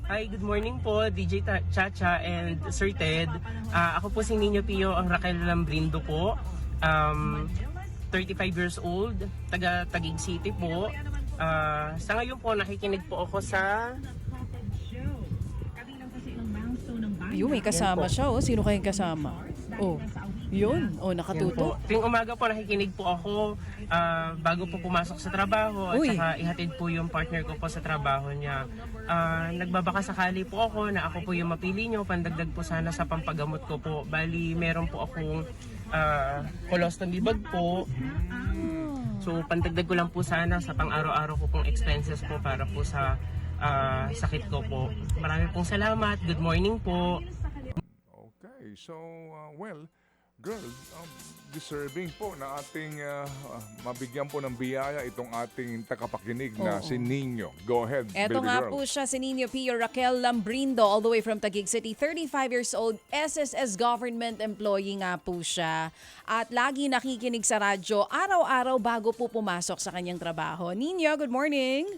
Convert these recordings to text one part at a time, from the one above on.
Hi, good morning po, DJ Chacha and Sir Ted. Ako po si Nino Pio, ang Raquel Lambrindo po. 35 years old, taga Taguig City po. Sa ngayon po, nakikinig po ako sa... Ayun, may kasama siya. Oh. Sino kayong kasama? Oh, yun. Oh, nakatuto. Tuwing umaga po, nakikinig po ako bago po pumasok sa trabaho at Uy. saka ihatid po yung partner ko po sa trabaho niya. Nagbabaka sakali po ako na ako po yung mapili nyo, pandagdag po sana sa pampagamot ko po. Bali, meron po akong colostomy bag po. So, pandagdag ko lang po sana sa pang-araw-araw ko pong expenses po para po sa sakit ko po. Marami pong salamat. Good morning po. Okay, so, girl, deserving po na ating mabigyan po ng biyaya itong ating tagapakinig na si Nino. Go ahead, Eto baby nga girl. po siya, si Nino Pio Raquel Lambrindo, all the way from Taguig City, 35 years old, SSS government employee nga po siya. At lagi nakikinig sa radyo, araw-araw bago po pumasok sa kanyang trabaho. Nino, good morning!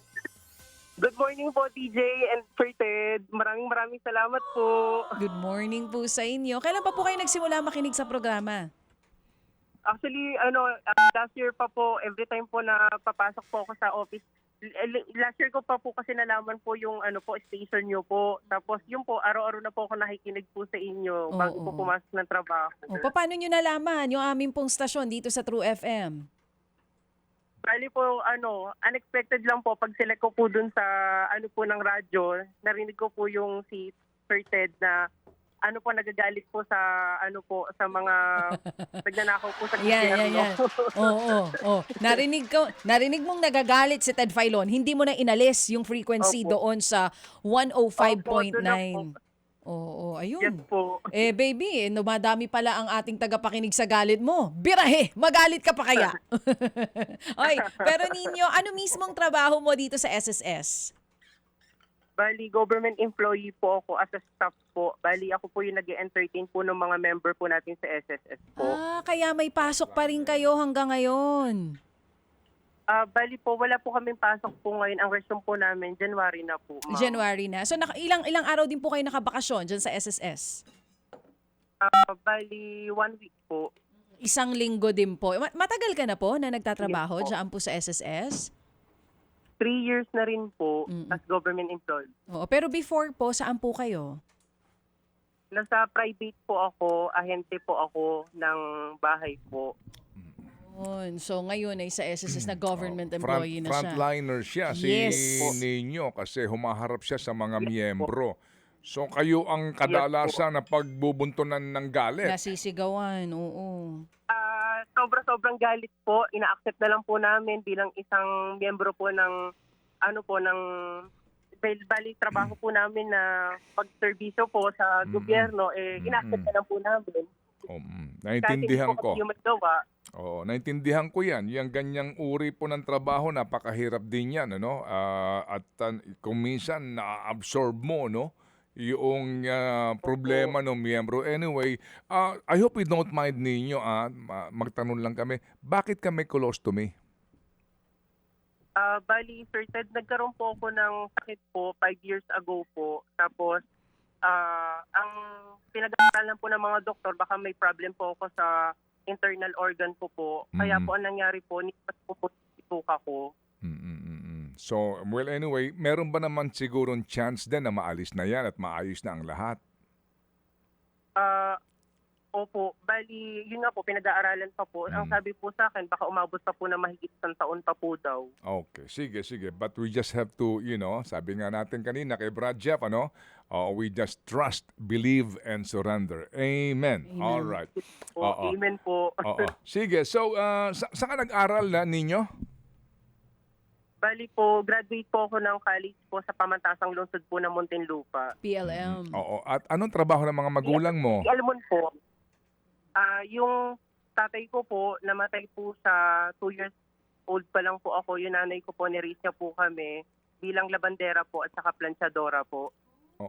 Good morning po, DJ and Sir Ted. Maraming salamat po. Good morning po sa inyo. Kailan pa po kayo nagsimula makinig sa programa? Actually, last year pa po, every time po na papasok po ako sa office, last year ko pa po kasi nalaman po yung station nyo po. Tapos yun po, araw-araw na po ako nakikinig po sa inyo bago po pumasok ng trabaho. O, paano nyo nalaman yung aming pong stasyon dito sa True FM? Bali po, unexpected lang po pag select ko po dun sa po ng radyo, narinig ko po yung si Sir Ted na nagagalit po sa sa mga nagnanakaw po sa Yan. Oo. Narinig mong nagagalit si Ted Filon. Hindi mo na inalis yung frequency doon sa 105.9. Oo, ayun. Yes po. Baby, dumadami pala ang ating tagapakinig sa galit mo. Birahe, magalit ka pa kaya? Oy, pero Nino, ano mismong trabaho mo dito sa SSS? Bali, government employee po ako as a staff po. Bali, ako po yung nag-entertain po ng mga member po natin sa SSS po. Kaya may pasok pa rin kayo hanggang ngayon. Bali po, wala po kaming pasok po ngayon. Ang resume po namin, January na po, ma'am. January na. So ilang araw din po kayo nakabakasyon dyan sa SSS? Bali, 1 week po. Isang linggo din po. Matagal ka na po na nagtatrabaho Yes po. dyan po sa SSS? 3 years na rin po as government employee. Oo, pero before po, saan po kayo? Nasa private po ako, ahente po ako ng bahay po. So ngayon ay sa SSS na government employee na siya. Frontliner siya, si Yes. Nino, kasi humaharap siya sa mga miyembro. So kayo ang kadalasan na pagbubuntunan ng galit. Nasisigawan, oo. Sobrang galit po. Ina-accept na lang po namin bilang isang miyembro po ng bali trabaho po namin na pagserbisyo po sa gobyerno, ina-accept na lang po namin. Naintindihan Kahit ko. hindi po kami magawa. Oo, naintindihan ko yan. Yung ganyang uri po ng trabaho, napakahirap din yan. At kung minsan na-absorb mo, yung problema ng miyembro. Anyway, I hope you don't mind ninyo. Magtanong lang kami, bakit ka may colostomy? Bali, Sir Ted, nagkaroon po ako ng sakit po 5 years ago po. Tapos, ang pinag-aaralan po ng mga doktor, baka may problem po ako sa internal organ ko po. Kaya po ang nangyari po, nipas po ituka ko. So, well anyway, meron ba naman sigurong chance din na maalis na yan at maayos na ang lahat? Opo, bali, yun nga po, pinag-aaralan pa po. Ang sabi po sa akin, baka umabot pa po na mahigit 1 taon pa po daw. Okay, sige. But we just have to, sabi nga natin kanina kay Brad Jeff, we just trust, believe, and surrender. Amen. All right. Oo. Amen po. Oo. Sige, so, saan ka nag-aral na ninyo? Bali po, graduate po ako ng college po sa Pamantasang Lungsod po ng Muntinlupa. PLM. Oo. At anong trabaho ng mga magulang mo? Alam mo po, yung tatay ko po, namatay po sa 2 years old pa lang po ako. Yung nanay ko po, niraise niya po kami bilang labandera po at saka planchadora po.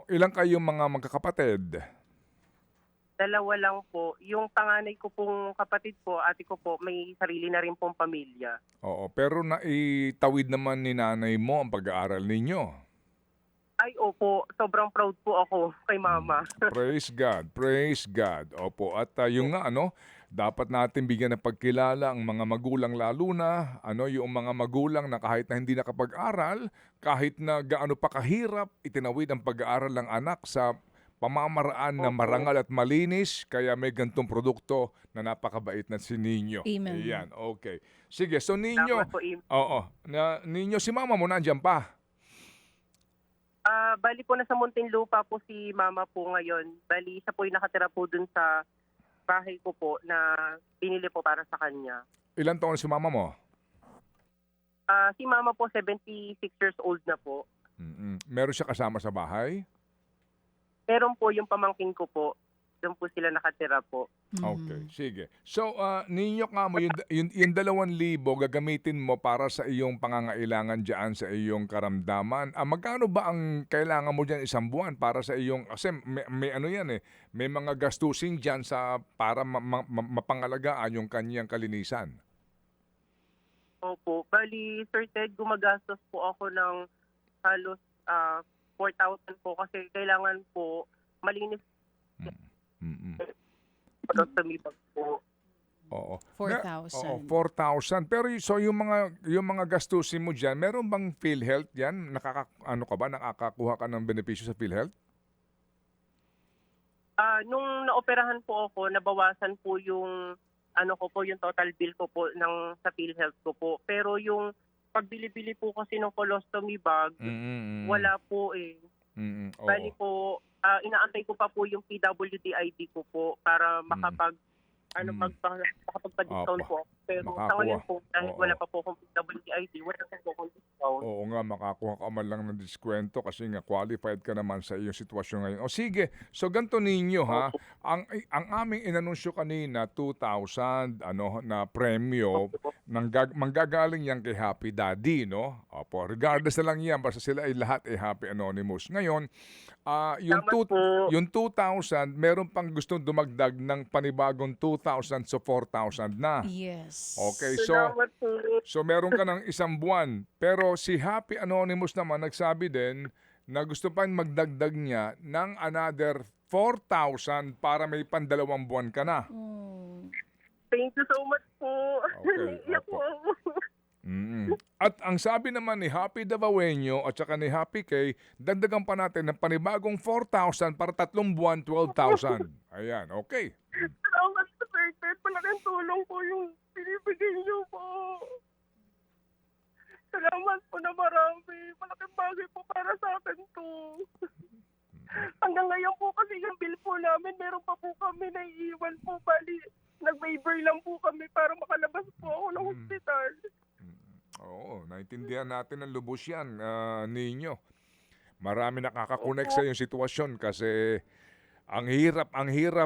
Ilang kayong mga magkakapatid? 2 lang po. Yung panganay ko pong kapatid po, ate ko po, may sarili na rin pong pamilya. Oo, pero naitawid naman ni nanay mo ang pag-aaral ninyo. Ay, opo. Sobrang proud po ako kay Mama. Praise God, praise God. Opo, at yung nga dapat natin bigyan ng pagkilala ang mga magulang lalo na yung mga magulang na kahit na hindi nakapag-aral, kahit na gaano pa kahirap, itinawid ang pag-aaral ng anak sa pamamaraan na Opo. marangal at malinis, kaya may gantong produkto na napakabait na si Ninyo. Amen. Ayan, okay. Sige, so Ninyo, Salamat po, Ninyo, si mama mo nandiyan pa? Bali po nasa Muntinlupa po si Mama po ngayon. Bali siya po yung nakatira po dun sa bahay ko po na binili po para sa kanya. Ilan taon si mama mo? Si Mama po 76 years old na po. Meron siya kasama sa bahay? Meron po yung pamangkin ko po. Doon po sila nakatira po. Okay, sige. So, ninyo ka mo, yung 2,000 gagamitin mo para sa iyong pangangailangan dyan sa iyong karamdaman. Magkano ba ang kailangan mo dyan isang buwan para sa iyong, kasi may ano yan may mga gastusin dyan para mapangalagaan yung kanyang kalinisan. Opo. Bali, Sir Ted, gumagastos po ako ng halos 4,000 po kasi kailangan po malinis po sa mibag po. Oo. 4,000. Oo, 4,000. Pero so yung mga gastusin mo diyan, meron bang PhilHealth diyan? Nakakakuha ka ng benepisyo sa PhilHealth? Nung naoperahan po ako, nabawasan po yung yung total bill ko po ng sa PhilHealth ko po. Pero yung pagbili-bili po kasi ng colostomy bag, wala po eh. Oo. Bali po, inaantay ko pa po yung PWD ID ko po para makapagpa-discount po. Pero sa Makakuha. ngayon po, dahil Oo. wala pa po akong PWD ID, wala pa po akong discount. Oo nga, makakuha ka man lang ng diskwento kasi nga qualified ka naman sa iyong sitwasyon ngayon. O sige, so ganito ninyo ha, ang aming inanunsyo kanina, 2,000 na premyo, manggagaling yan kay Happy Daddy, no? Opo, regardless na lang yan, basta sila ay lahat ay Happy Anonymous. Ngayon, yung 2,000, meron pang gustong dumagdag ng panibagong 2,000 so 4,000 na. Yes. Okay, Salamat po. so meron ka ng isang buwan. Pero si Happy Anonymous naman nagsabi din na gusto pa magdagdag niya ng another 4,000 para may pandalawang buwan ka na. Thank you so much po. Okay, Iyak opo. po ako. At ang sabi naman ni Happy Davaoenyo at saka ni Happy Kay, dagdagan pa natin ng panibagong 4,000 para 3 buwan, 12,000. Ayan, okay. Salamat po, Sir Ted. Malaking tulong po yung binibigay niyo po. Salamat po na marami. Malaking bagay po para sa akin to. Hanggang ngayon po kasi yung bill po namin, meron pa po kami naiiwan po. Bali, nag-waiver lang po kami para makalabas po ako ng hospital. Oo, naintindihan natin ang lubos yan, ninyo. Marami nakakakonek sa iyong sitwasyon kasi ang hirap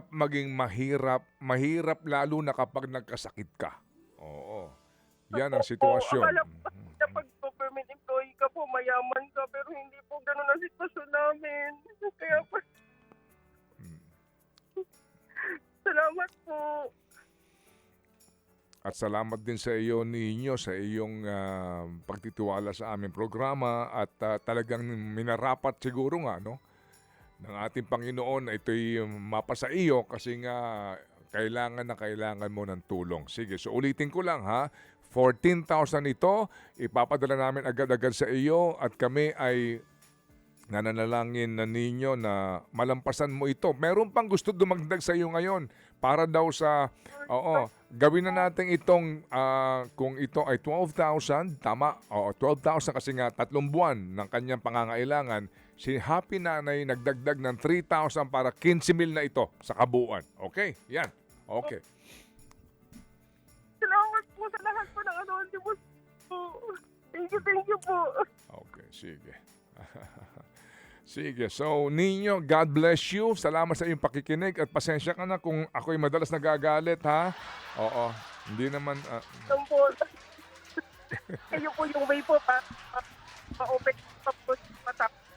maging mahirap lalo na kapag nagkasakit ka. Oo, yan ang sitwasyon. Akala po kasi kapag government employee ka po, mayaman ka, pero hindi po ganun ang sitwasyon namin. Kaya po, salamat po. At salamat din sa iyo ninyo sa iyong pagtitiwala sa aming programa at talagang minarapat siguro nga ng ating Panginoon na ito'y mapasa iyo kasi nga kailangan mo ng tulong. Sige, so ulitin ko lang ha. 14,000 ito, ipapadala namin agad-agad sa iyo at kami ay nananalangin na ninyo na malampasan mo ito. Meron pang gusto dumagdag sa iyo ngayon para daw sa, gawin na natin itong, kung ito ay 12,000, tama, 12,000 kasi nga 3 buwan ng kanyang pangangailangan, si Happy Nanay nagdagdag ng 3,000 para 15,000 na ito sa kabuuan. Okay? Yan. Okay. Salamat po sa lahat po ng anonymous po. Thank you po. Okay, sige. Sige, so ninyo, God bless you. Salamat sa iyong pakikinig at pasensya ka na kung ako'y madalas nagagalit, ha? Oo, hindi naman... Po. Kayo po yung way po para ma-open pa po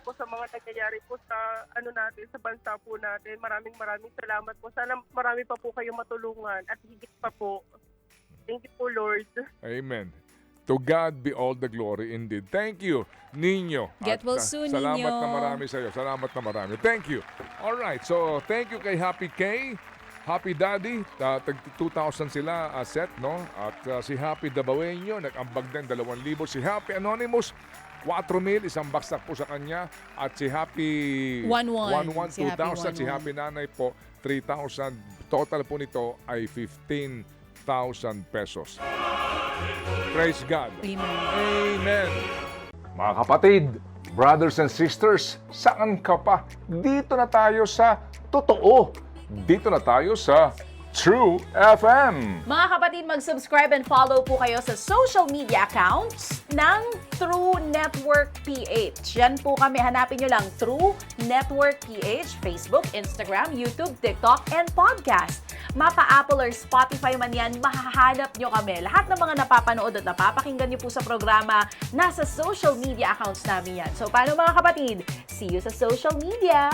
po sa mga nangyayari po sa natin, sa bansa po natin. Maraming salamat po. Sana marami pa po kayong matulungan at higit pa po. Thank you po, Lord. Amen. To God be all the glory indeed. Thank you, Nino. Get well soon, salamat Nino. na marami sa iyo. Salamat na marami. Thank you. All right. So, thank you kay Happy K, Happy Daddy. Tag 2,000 sila set, no? At si Happy Dabaweño, nag-ambag din 2,000. Si Happy Anonymous, 4,000, isang baksak po sa kanya. At si Happy 11, si Happy 2,000. Si 11. Happy Nanay po, 3,000. Total po nito ay 15,000 pesos. Praise God. Amen. Amen. Mga kapatid, brothers and sisters, saan ka pa? Dito na tayo sa totoo. Dito na tayo sa True FM. Mga kapatid, mag-subscribe and follow po kayo sa social media accounts ng True Network PH. Yan po kami, hanapin nyo lang True Network PH, Facebook, Instagram, YouTube, TikTok, and podcast. Mapa Apple or Spotify man yan, mahahanap nyo kami. Lahat ng mga napapanood at napapakinggan nyo po sa programa, nasa social media accounts namin yan. So paano mga kapatid? See you sa social media!